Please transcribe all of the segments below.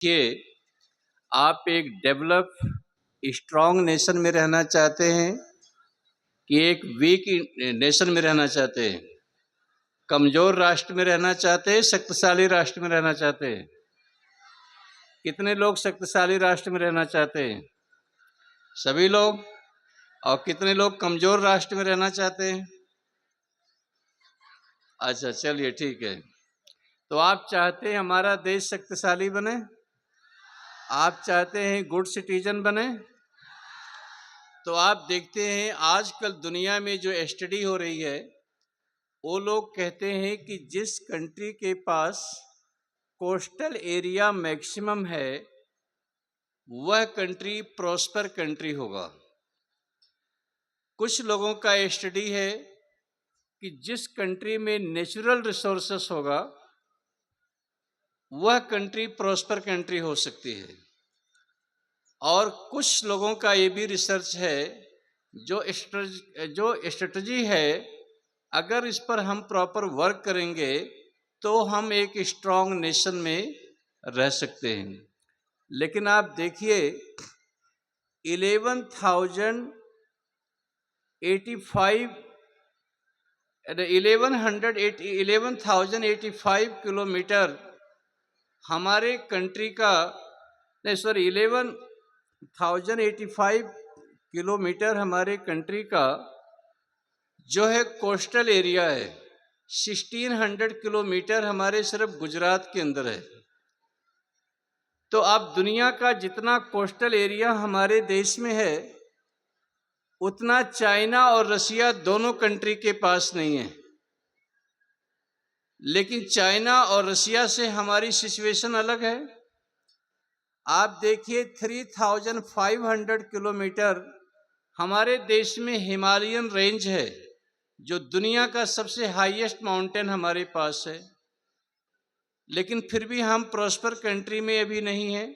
कि आप एक डेवलप स्ट्रांग नेशन में रहना चाहते हैं कि एक वीक नेशन में रहना चाहते हैं? कमजोर राष्ट्र में रहना चाहते हैं, शक्तिशाली राष्ट्र में रहना चाहते हैं? कितने लोग शक्तिशाली राष्ट्र में रहना चाहते हैं? सभी लोग। और कितने लोग कमजोर राष्ट्र में रहना चाहते हैं? अच्छा, चलिए ठीक है। तो आप चाहते हैं हमारा देश शक्तिशाली बने? आप चाहते हैं गुड सिटीजन बने? तो आप देखते हैं आजकल दुनिया में जो स्टडी हो रही है, वो लोग कहते हैं कि जिस कंट्री के पास कोस्टल एरिया मैक्सिमम है, वह कंट्री प्रॉस्पर कंट्री होगा। कुछ लोगों का स्टडी है कि जिस कंट्री में नेचुरल रिसोर्सेस होगा, वह कंट्री प्रॉस्पर कंट्री हो सकती है। और कुछ लोगों का ये भी रिसर्च है, जो स्ट्रेटजी है, अगर इस पर हम प्रॉपर वर्क करेंगे तो हम एक स्ट्रांग नेशन में रह सकते हैं। लेकिन आप देखिए 11,085 किलोमीटर हमारे कंट्री का, नहीं सॉरी 11,085 किलोमीटर हमारे कंट्री का जो है कोस्टल एरिया है। 1600 किलोमीटर हमारे सिर्फ गुजरात के अंदर है। तो अब दुनिया का जितना कोस्टल एरिया हमारे देश में है, उतना चाइना और रसिया दोनों कंट्री के पास नहीं है। लेकिन चाइना और रसिया से हमारी सिचुएशन अलग है। आप देखिए 3,500 किलोमीटर हमारे देश में हिमालयन रेंज है, जो दुनिया का सबसे हाईएस्ट माउंटेन हमारे पास है। लेकिन फिर भी हम प्रॉस्पर कंट्री में अभी नहीं हैं।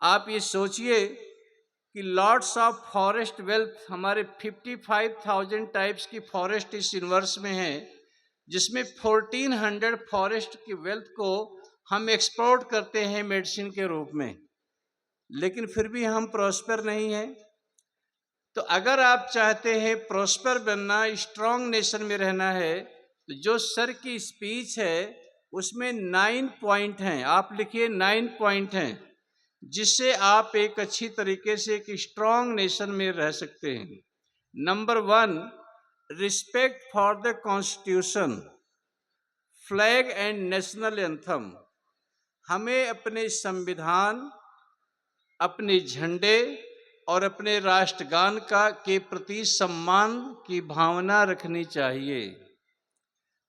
आप ये सोचिए कि लॉट्स ऑफ फॉरेस्ट वेल्थ हमारे 55,000 टाइप्स की फॉरेस्ट इस यूनिवर्स में है, जिसमें 1400 फॉरेस्ट की वेल्थ को हम एक्सपोर्ट करते हैं मेडिसिन के रूप में। लेकिन फिर भी हम प्रॉस्पर नहीं हैं। तो अगर आप चाहते हैं प्रॉस्पर बनना, स्ट्रांग नेशन में रहना है, तो जो सर की स्पीच है उसमें 9 पॉइंट हैं। आप लिखिए 9 पॉइंट हैं, जिससे आप एक अच्छी तरीके से एक स्ट्रांग नेशन में रह सकते हैं। Number 1, respect for the constitution, flag and national anthem. हमें अपने संविधान, अपने झंडे और अपने राष्ट्रगान के प्रति सम्मान की भावना रखनी चाहिए।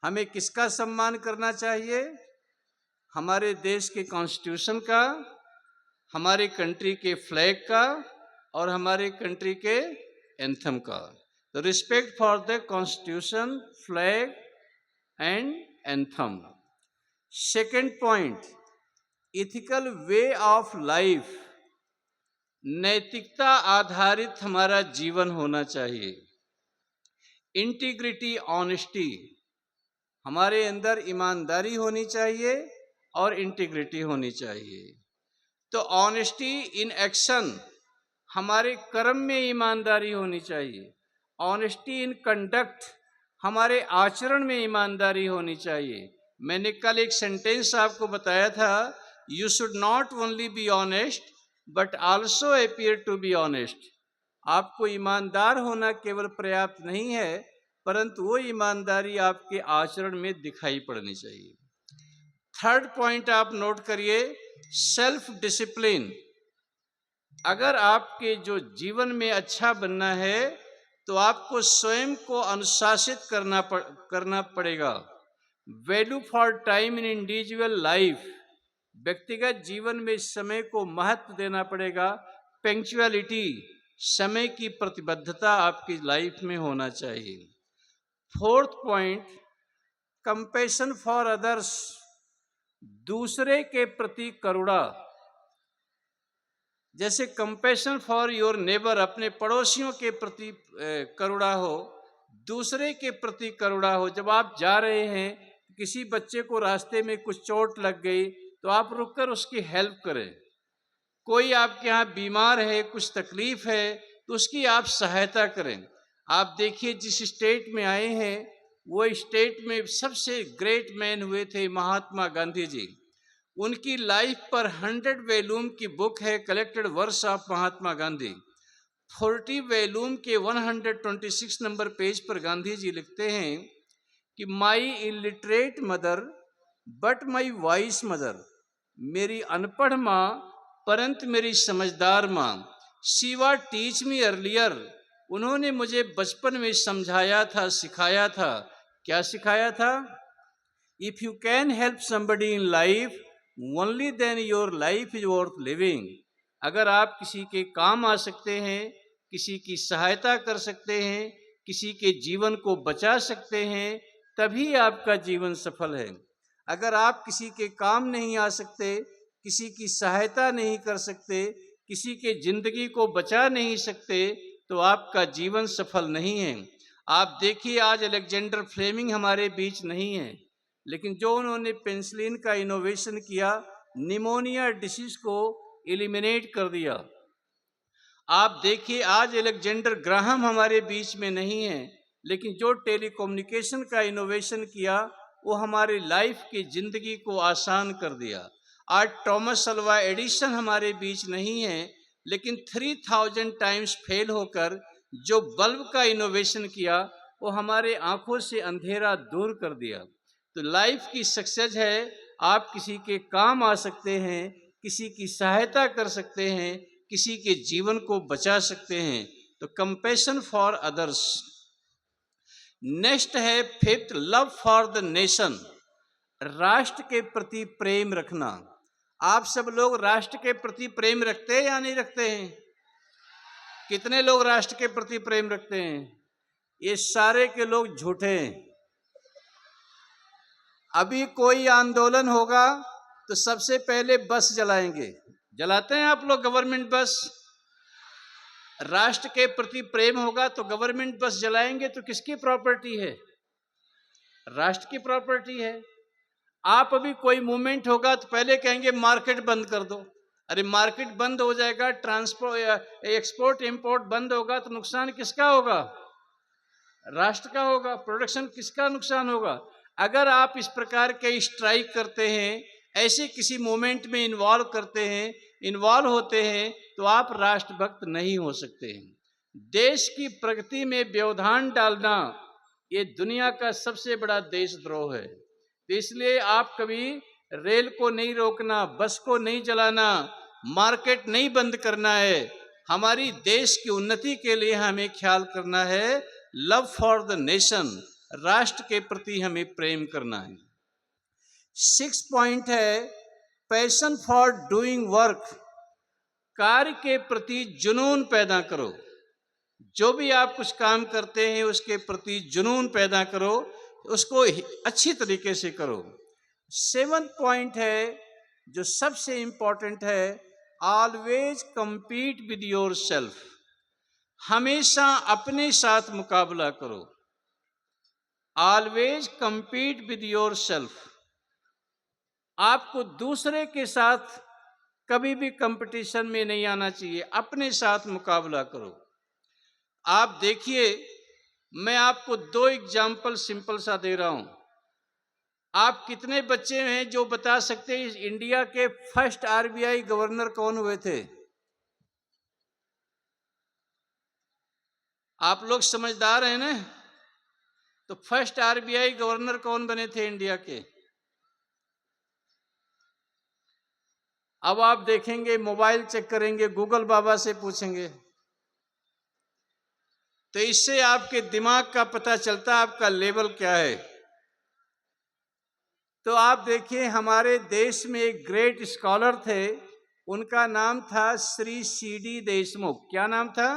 हमें किसका सम्मान करना चाहिए? हमारे देश के कॉन्स्टिट्यूशन का, हमारे कंट्री के फ्लैग का और हमारे कंट्री के एंथम का। तो respect for the constitution, flag and anthem. Second point, ethical way of life, नैतिकता आधारित हमारा जीवन होना चाहिए। इंटीग्रिटी, ऑनेस्टी, हमारे अंदर ईमानदारी होनी चाहिए और इंटीग्रिटी होनी चाहिए। तो ऑनेस्टी इन एक्शन, हमारे कर्म में ईमानदारी होनी चाहिए। ऑनेस्टी इन कंडक्ट, हमारे आचरण में ईमानदारी होनी चाहिए। मैंने कल एक सेंटेंस आपको बताया था, you should not only be honest but also appear to be honest. आपको ईमानदार होना केवल पर्याप्त नहीं है, परंतु वो ईमानदारी आपके आचरण में दिखाई पड़नी चाहिए। थर्ड पॉइंट आप नोट करिए, सेल्फ डिसिप्लिन। अगर आपके जो जीवन में अच्छा बनना है तो आपको स्वयं को अनुशासित करना पड़ेगा। Value for time in individual life, व्यक्तिगत जीवन में समय को महत्व देना पड़ेगा। पंक्चुअलिटी, समय की प्रतिबद्धता आपकी लाइफ में होना चाहिए। Fourth point, compassion for others, दूसरे के प्रति करुणा। जैसे कंपैशन फॉर योर नेबर, अपने पड़ोसियों के प्रति करुणा हो, दूसरे के प्रति करुणा हो। जब आप जा रहे हैं, किसी बच्चे को रास्ते में कुछ चोट लग गई तो आप रुककर उसकी हेल्प करें। कोई आपके यहाँ बीमार है, कुछ तकलीफ है, तो उसकी आप सहायता करें। आप देखिए जिस स्टेट में आए हैं वो स्टेट में सबसे ग्रेट मैन हुए थे महात्मा गांधी जी। उनकी लाइफ पर 100 वॉल्यूम की बुक है, collected works of Mahatma Gandhi. 40 volume के 126 नंबर पेज पर गांधी जी लिखते हैं कि my illiterate mother but my wise mother, मेरी अनपढ़ माँ परंतु मेरी समझदार माँ। शिवा टीच मी अर्लियर, उन्होंने मुझे बचपन में समझाया था, सिखाया था। क्या सिखाया था? If you can help somebody in life only then your life is worth living. अगर आप किसी के काम आ सकते हैं, किसी की सहायता कर सकते हैं, किसी के जीवन को बचा सकते हैं, तभी आपका जीवन सफल है। अगर आप किसी के काम नहीं आ सकते, किसी की सहायता नहीं कर सकते, किसी के जिंदगी को बचा नहीं सकते, तो आपका जीवन सफल नहीं है। आप देखिए आज अलेक्जेंडर फ्लेमिंग हमारे बीच नहीं है, लेकिन जो उन्होंने पेनिसिलिन का इनोवेशन किया, निमोनिया डिसीज को एलिमिनेट कर दिया। आप देखिए आज अलेक्जेंडर ग्राहम हमारे बीच में नहीं है, लेकिन जो टेलीकम्युनिकेशन का इनोवेशन किया वो हमारी लाइफ की जिंदगी को आसान कर दिया। आज थॉमस अल्वा एडिसन हमारे बीच नहीं है, लेकिन 3000 टाइम्स फेल होकर जो बल्ब का इनोवेशन किया वो हमारे आंखों से अंधेरा दूर कर दिया। तो लाइफ की सक्सेस है आप किसी के काम आ सकते हैं, किसी की सहायता कर सकते हैं, किसी के जीवन को बचा सकते हैं। तो कंपैशन फॉर अदर्स। नेक्स्ट है fifth, love for the nation, राष्ट्र के प्रति प्रेम रखना। आप सब लोग राष्ट्र के प्रति प्रेम रखते हैं या नहीं रखते हैं? कितने लोग राष्ट्र के प्रति प्रेम रखते हैं? ये सारे के लोग झूठे हैं। अभी कोई आंदोलन होगा तो सबसे पहले बस जलाएंगे। जलाते हैं आप लोग गवर्नमेंट बस? राष्ट्र के प्रति प्रेम होगा तो गवर्नमेंट बस जलाएंगे तो किसकी प्रॉपर्टी है? राष्ट्र की प्रॉपर्टी है। आप अभी कोई मूवमेंट होगा तो पहले कहेंगे मार्केट बंद कर दो। अरे मार्केट बंद हो जाएगा, ट्रांसपोर्ट एक्सपोर्ट इंपोर्ट बंद होगा तो नुकसान किसका होगा? राष्ट्र का होगा। प्रोडक्शन किसका नुकसान होगा? अगर आप इस प्रकार के स्ट्राइक करते हैं, ऐसे किसी मूवमेंट में इन्वॉल्व होते हैं तो आप राष्ट्रभक्त नहीं हो सकते हैं। देश की प्रगति में व्यवधान डालना ये दुनिया का सबसे बड़ा देशद्रोह है। तो इसलिए आप कभी रेल को नहीं रोकना, बस को नहीं जलाना, मार्केट नहीं बंद करना है। हमारी देश की उन्नति के लिए हमें ख्याल करना है। लव फॉर द नेशन, राष्ट्र के प्रति हमें प्रेम करना है। 6 पॉइंट है पैशन फॉर डूइंग वर्क, कार्य के प्रति जुनून पैदा करो। जो भी आप कुछ काम करते हैं उसके प्रति जुनून पैदा करो, उसको अच्छी तरीके से करो। 7 पॉइंट है जो सबसे इंपॉर्टेंट है, always compete with your self, हमेशा अपने साथ मुकाबला करो। Always compete with your self, आपको दूसरे के साथ कभी भी कंपटीशन में नहीं आना चाहिए, अपने साथ मुकाबला करो। आप देखिए, मैं आपको 2 एग्जाम्पल सिंपल सा दे रहा हूं। आप कितने बच्चे हैं जो बता सकते हैं इंडिया के फर्स्ट आरबीआई गवर्नर कौन हुए थे? आप लोग समझदार हैं ना? तो फर्स्ट आरबीआई गवर्नर कौन बने थे इंडिया के? अब आप देखेंगे, मोबाइल चेक करेंगे, गूगल बाबा से पूछेंगे, तो इससे आपके दिमाग का पता चलता है आपका लेवल क्या है। तो आप देखिए, हमारे देश में एक ग्रेट स्कॉलर थे, उनका नाम था श्री सीडी देशमुख। क्या नाम था?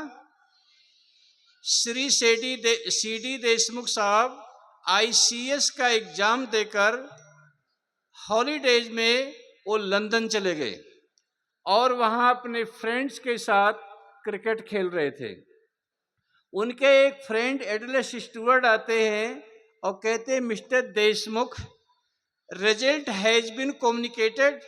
श्री सीडी देशमुख साहब आईसीएस का एग्जाम देकर हॉलीडेज में वो लंदन चले गए और वहां अपने फ्रेंड्स के साथ क्रिकेट खेल रहे थे। उनके एक फ्रेंड एडलेस स्टुअर्ट आते हैं और कहते हैं, mister Deshmukh, result has been communicated,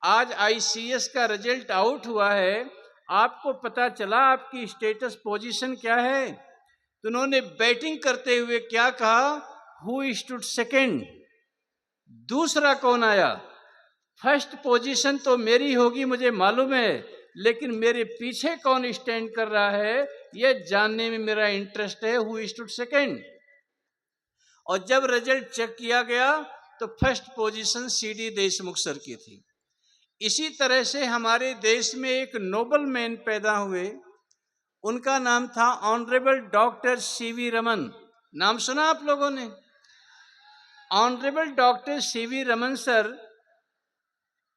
आज आईसीएस का रिजल्ट आउट हुआ है, आपको पता चला आपकी स्टेटस पोजीशन क्या है, तो उन्होंने बैटिंग करते हुए क्या कहा, हु स्टूड सेकंड, दूसरा कौन आया। फर्स्ट पोजीशन तो मेरी होगी मुझे मालूम है, लेकिन मेरे पीछे कौन स्टैंड कर रहा है यह जानने में मेरा इंटरेस्ट है, हु स्टूड सेकंड। और जब रिजल्ट चेक किया गया तो first position CD Deshmukh sir की थी। इसी तरह से हमारे देश में एक नोबल मैन पैदा हुए, उनका नाम था ऑनरेबल डॉक्टर सीवी रमन। नाम सुना आप लोगों ने? Honourable doctor CV Raman sir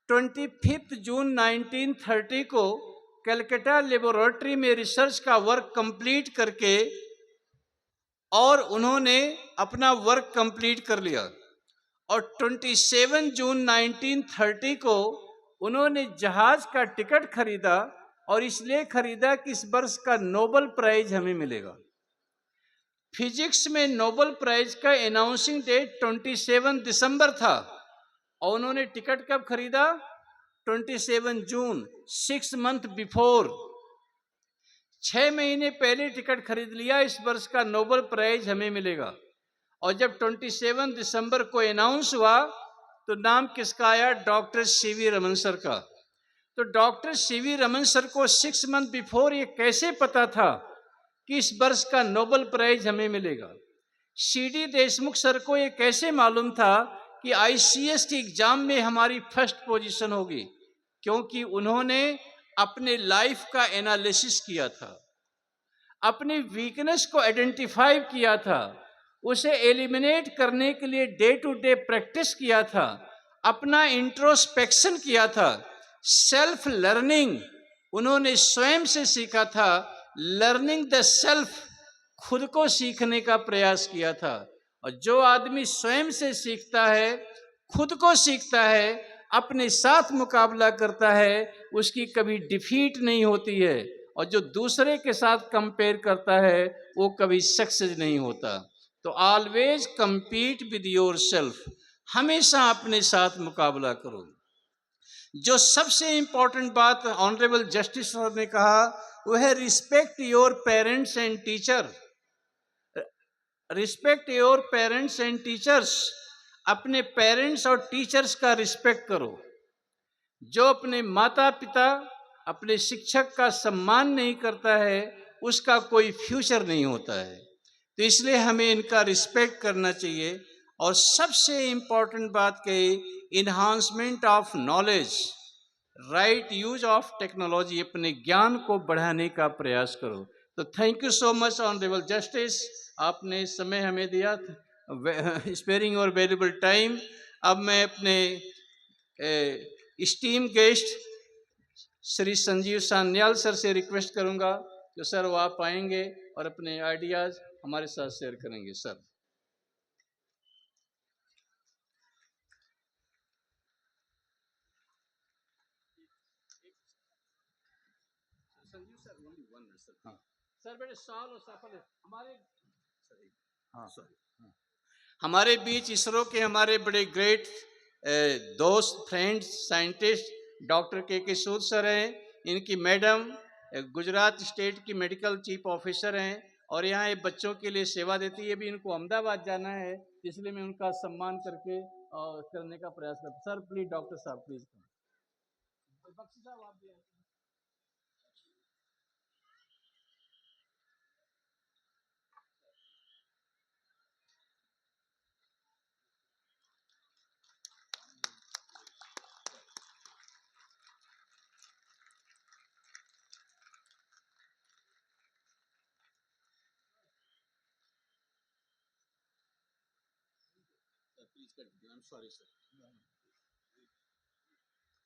25 जून 1930 को कलकत्ता लेबोरेटरी में रिसर्च का वर्क कंप्लीट करके, और उन्होंने अपना वर्क कंप्लीट कर लिया, और 27 जून 1930 को उन्होंने जहाज का टिकट खरीदा, और इसलिए खरीदा कि इस वर्ष का नोबेल प्राइज हमें मिलेगा। फिजिक्स में नोबेल प्राइज का अनाउंसिंग डेट 27 दिसंबर था, और उन्होंने टिकट कब खरीदा? 27 जून, 6 मंथ बिफोर। 6 महीने पहले टिकट खरीद लिया, इस वर्ष का नोबेल प्राइज हमें मिलेगा। और जब 27 दिसंबर को अनाउंस हुआ तो नाम किसका आया? डॉक्टर सीवी रमन सर का। तो डॉक्टर सीवी रमन सर को 6 मंथ बिफोर ये कैसे पता था कि इस वर्ष का नोबेल प्राइज हमें मिलेगा? सीडी देशमुख सर को ये कैसे मालूम था कि आईसीएस के एग्जाम में हमारी फर्स्ट पोजीशन होगी? क्योंकि उन्होंने अपने लाइफ का एनालिसिस किया था, अपनी वीकनेस को आइडेंटिफाई किया था, उसे एलिमिनेट करने के लिए डे टू डे प्रैक्टिस किया था, अपना इंट्रोस्पेक्शन किया था, सेल्फ लर्निंग उन्होंने स्वयं से सीखा था, लर्निंग द सेल्फ, खुद को सीखने का प्रयास किया था। और जो आदमी स्वयं से सीखता है, खुद को सीखता है, अपने साथ मुकाबला करता है, उसकी कभी डिफीट नहीं होती है, और जो दूसरे के साथ कंपेयर करता है वो कभी सक्सेस नहीं होता। तो always compete with your self, हमेशा अपने साथ मुकाबला करो। जो सबसे इंपॉर्टेंट बात ऑनरेबल जस्टिस सर ने कहा वो है respect your parents and teacher. Respect your parents and teachers, अपने पेरेंट्स और टीचर्स का रिस्पेक्ट करो। जो अपने माता पिता, अपने शिक्षक का सम्मान नहीं करता है उसका कोई फ्यूचर नहीं होता है। तो इसलिए हमें इनका रिस्पेक्ट करना चाहिए। और सबसे इंपॉर्टेंट बात कही, enhancement of knowledge, right use of technology, अपने ज्ञान को बढ़ाने का प्रयास करो। तो thank you so much honourable justice, आपने समय हमें दिया, स्पेयरिंग और वैल्यूबल टाइम। अब मैं अपने steam guest Shri Sanjeev Sanyal sir से रिक्वेस्ट करूंगा कि सर वो आप आएंगे और अपने आइडियाज हमारे साथ शेयर करेंगे। Sir Sanjeev sir, only one minute sir. हाँ सर, बड़े साल और सफल हमारे, हाँ सर, हमारे बीच इसरो के हमारे बड़े ग्रेट दोस्त, फ्रेंड्स, साइंटिस्ट डॉक्टर के सूद सर हैं। इनकी मैडम गुजरात स्टेट की मेडिकल चीफ ऑफिसर हैं, और यहाँ ये बच्चों के लिए सेवा देती है। भी इनको अहमदाबाद जाना है, इसलिए मैं उनका सम्मान करके करने का प्रयास करता। सर प्लीज, डॉक्टर साहब प्लीज। बख्शी साहब आप भी प्लीज कर दीजिए। I am sorry sir.